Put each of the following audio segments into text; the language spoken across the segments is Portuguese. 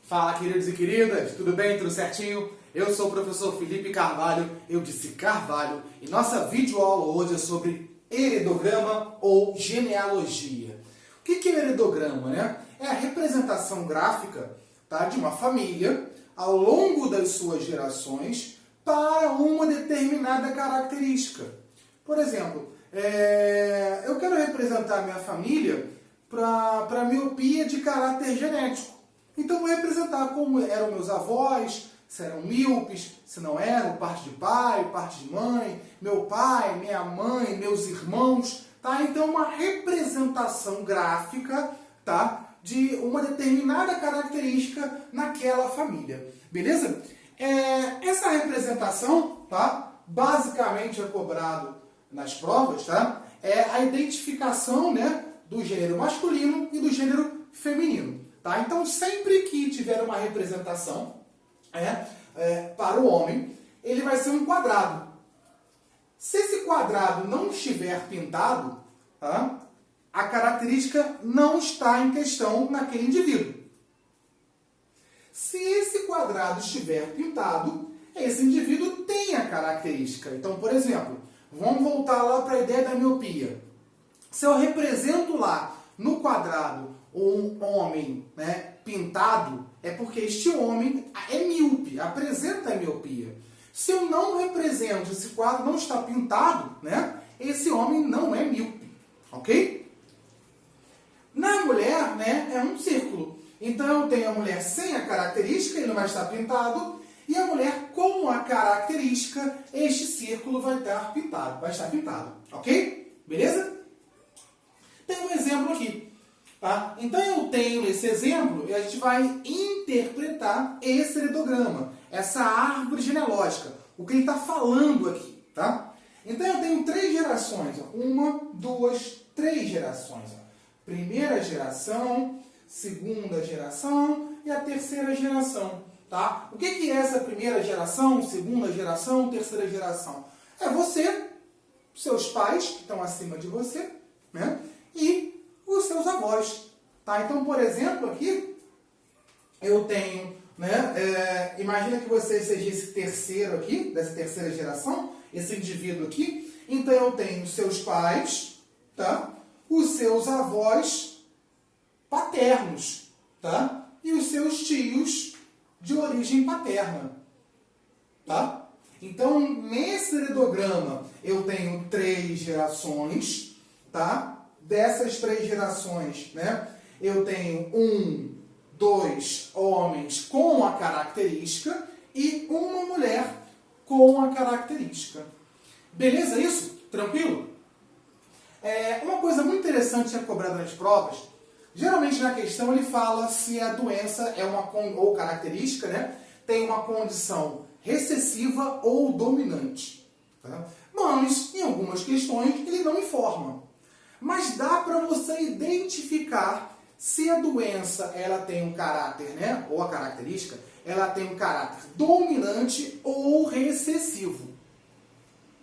Fala, queridos e queridas, tudo bem? Tudo certinho? Eu sou o professor Felipe Carvalho, eu disse Carvalho, e nossa videoaula hoje é sobre heredograma ou genealogia. O que é o heredograma, né? É a representação gráfica, tá, de uma família ao longo das suas gerações para uma determinada característica. Por exemplo, eu quero representar minha família para miopia de caráter genético. Então, vou representar como eram meus avós, se eram míopes, se não eram, parte de pai, parte de mãe, meu pai, minha mãe, meus irmãos, tá? Então, uma representação gráfica, tá, de uma determinada característica naquela família, beleza? Essa representação, tá, basicamente é cobrado nas provas, tá, é a identificação, né, do gênero masculino e do gênero feminino. Tá? Então, sempre que tiver uma representação para o homem, ele vai ser um quadrado. Se esse quadrado não estiver pintado, tá, a característica não está em questão naquele indivíduo. Se esse quadrado estiver pintado, esse indivíduo tem a característica. Então, por exemplo, vamos voltar lá para a ideia da miopia. Se eu represento lá no quadrado um homem, né, pintado, é porque este homem é míope, apresenta a miopia. Se eu não represento, esse quadro não está pintado, né, esse homem não é míope, ok? Na mulher, né, é um círculo. Então eu tenho a mulher sem a característica, ele não vai estar pintado, e a mulher com a característica, este círculo vai estar pintado, ok? Beleza? Tem um exemplo aqui. Tá? Então eu tenho esse exemplo e a gente vai interpretar esse heredograma, essa árvore genealógica, o que ele está falando aqui. Tá? Então eu tenho 3 gerações, ó. 1, 2, 3 gerações. Ó. Primeira geração, segunda geração e a terceira geração. Tá? O que é essa primeira geração, segunda geração, terceira geração? É você, seus pais que estão acima de você, né? E os seus avós. Tá? Então, por exemplo, aqui eu tenho, né, imagina que você seja esse terceiro aqui, dessa terceira geração, esse indivíduo aqui. Então, eu tenho os seus pais, tá? Os seus avós paternos, tá? E os seus tios de origem paterna. Tá? Então, nesse heredograma, eu tenho 3 gerações, tá? Dessas 3 gerações, né, eu tenho 1, 2 homens com a característica e uma mulher com a característica. Beleza isso? Tranquilo? Uma coisa muito interessante é cobrada nas provas, geralmente na questão ele fala se a doença é ou característica, né, tem uma condição recessiva ou dominante. Tá? Mas, em algumas questões, ele não informa. Mas dá para você identificar se a doença ela tem um caráter, né, ou a característica, ela tem um caráter dominante ou recessivo.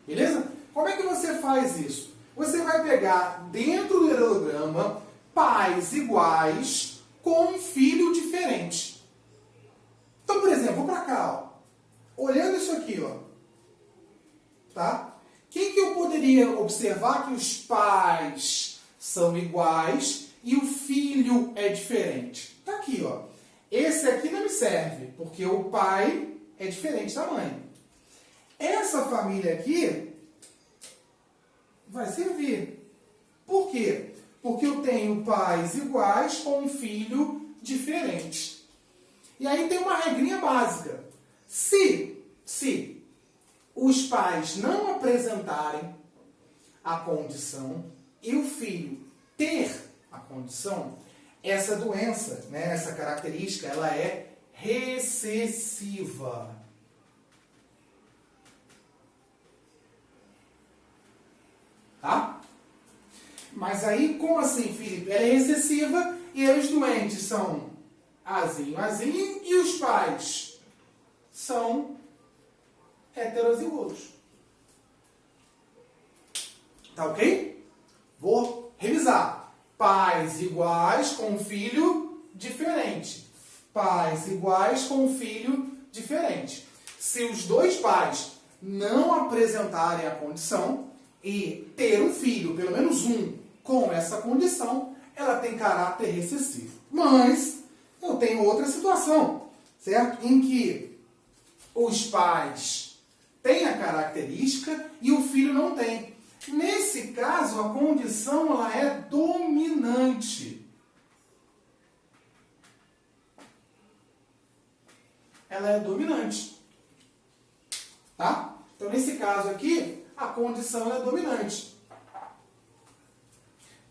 Beleza? Como é que você faz isso? Você vai pegar dentro do heredograma pais iguais com um filho diferente. Então, por exemplo, vou para cá, ó. Olhando isso aqui, ó, tá? Quem que eu poderia observar que os pais são iguais e o filho é diferente? Tá aqui, ó. Esse aqui não me serve, porque o pai é diferente da mãe. Essa família aqui vai servir. Por quê? Porque eu tenho pais iguais com um filho diferente. E aí tem uma regrinha básica. Se os pais não apresentarem a condição e o filho ter a condição, essa doença, né, essa característica, ela é recessiva. Tá? Mas aí, como assim, Felipe? Ela é recessiva e os doentes são azinho, azinho e os pais são heterozigotos. Tá ok? Vou revisar. Pais iguais com filho diferente. pais iguais com um filho diferente. Se os dois pais não apresentarem a condição e ter um filho, pelo menos um, com essa condição, ela tem caráter recessivo. Mas eu tenho outra situação, certo? Em que os pais têm a característica e o filho não tem. Nesse caso, a condição ela é dominante. Ela é dominante. Tá? Então, nesse caso aqui, a condição é dominante.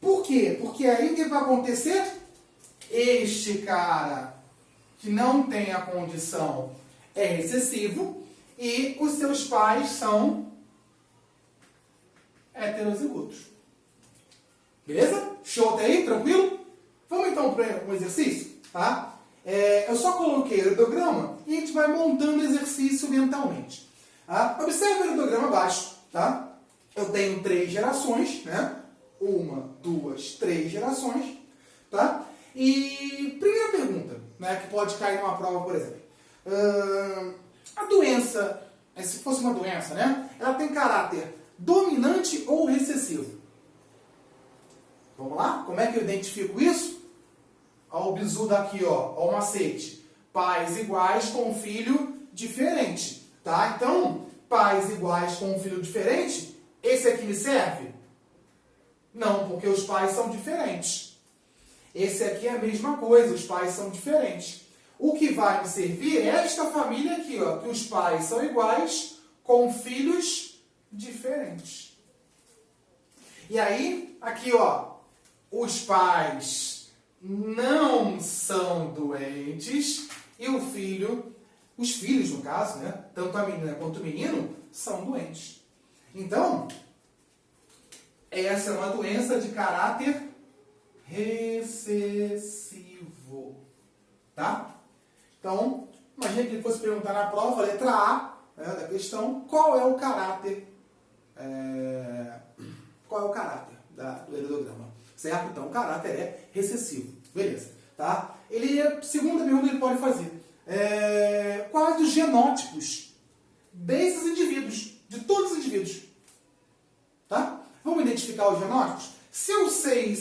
Por quê? Porque aí o que vai acontecer? Este cara que não tem a condição é recessivo e os seus pais são heterozigotos. Beleza? Show até aí? Tranquilo? Vamos então para um exercício? Tá? Eu só coloquei o heredograma e a gente vai montando o exercício mentalmente. Tá? Observe o heredograma abaixo. Tá? Eu tenho 3 gerações, né? 1, 2, 3 gerações. Tá? E primeira pergunta, né, que pode cair numa prova, por exemplo. A doença, se fosse uma doença, né? Ela tem caráter dominante ou recessivo? Vamos lá? Como é que eu identifico isso? Olha o bizu daqui, ó. Olha o macete. Pais iguais com um filho diferente. Tá? Então, pais iguais com um filho diferente, esse aqui me serve? Não, porque os pais são diferentes. Esse aqui é a mesma coisa, os pais são diferentes. O que vai me servir é esta família aqui, ó, que os pais são iguais com filhos diferentes. E aí, aqui, ó, os pais não são doentes e o filho, os filhos no caso, né, tanto a menina quanto o menino, são doentes. Então, essa é uma doença de caráter recessivo. Tá? Então, imagina que ele fosse perguntar na prova, letra A, né, da questão, qual é o caráter do heredograma. Certo? Então, o caráter é recessivo. Beleza. Tá? Segunda pergunta ele pode fazer. Quais os genótipos desses indivíduos, de todos os indivíduos? Tá? Vamos identificar os genótipos? Se eu sei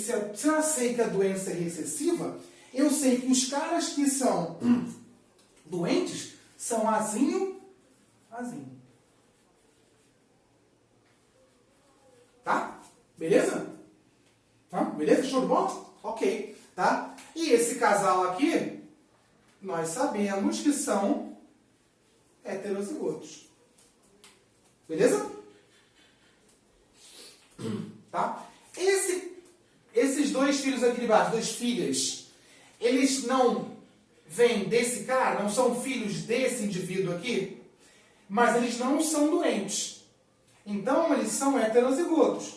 que a doença é recessiva, eu sei que os caras que são doentes são azinho. Tá? Beleza? Tá? Beleza? Show de bola? Ok. Tá? E esse casal aqui, nós sabemos que são heterozigotos. Beleza? Tá? Esses dois filhos aqui de baixo, 2 filhas, eles não vêm desse cara, não são filhos desse indivíduo aqui, mas eles não são doentes. Então, eles são heterozigotos.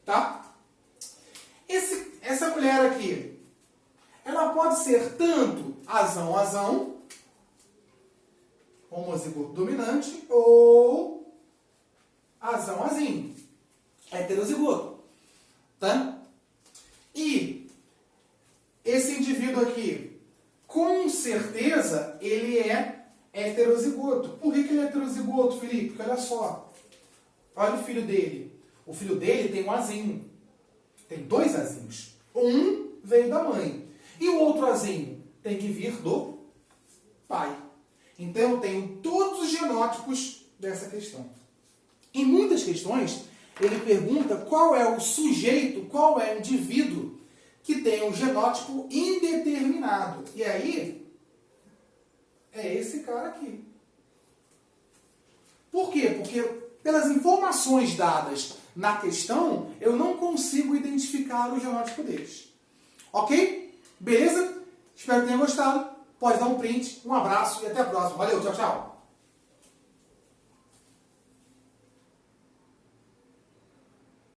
Tá? Essa mulher aqui, ela pode ser tanto azão, homozigoto dominante, ou azinho, heterozigoto. Tá? E esse indivíduo aqui, com certeza, ele é heterozigoto. Por que ele é heterozigoto, Felipe? Porque olha só. Olha o filho dele. O filho dele tem um azinho. Tem 2 azinhos. Um veio da mãe. E o outro azinho tem que vir do pai. Então, eu tenho todos os genótipos dessa questão. Em muitas questões, ele pergunta qual é o sujeito, qual é o indivíduo que tem um genótipo indeterminado. E aí, é esse cara aqui. Por quê? Porque pelas informações dadas na questão, eu não consigo identificar o genótipo deles. Ok? Beleza? Espero que tenha gostado. Pode dar um print, um abraço e até a próxima. Valeu, tchau, tchau.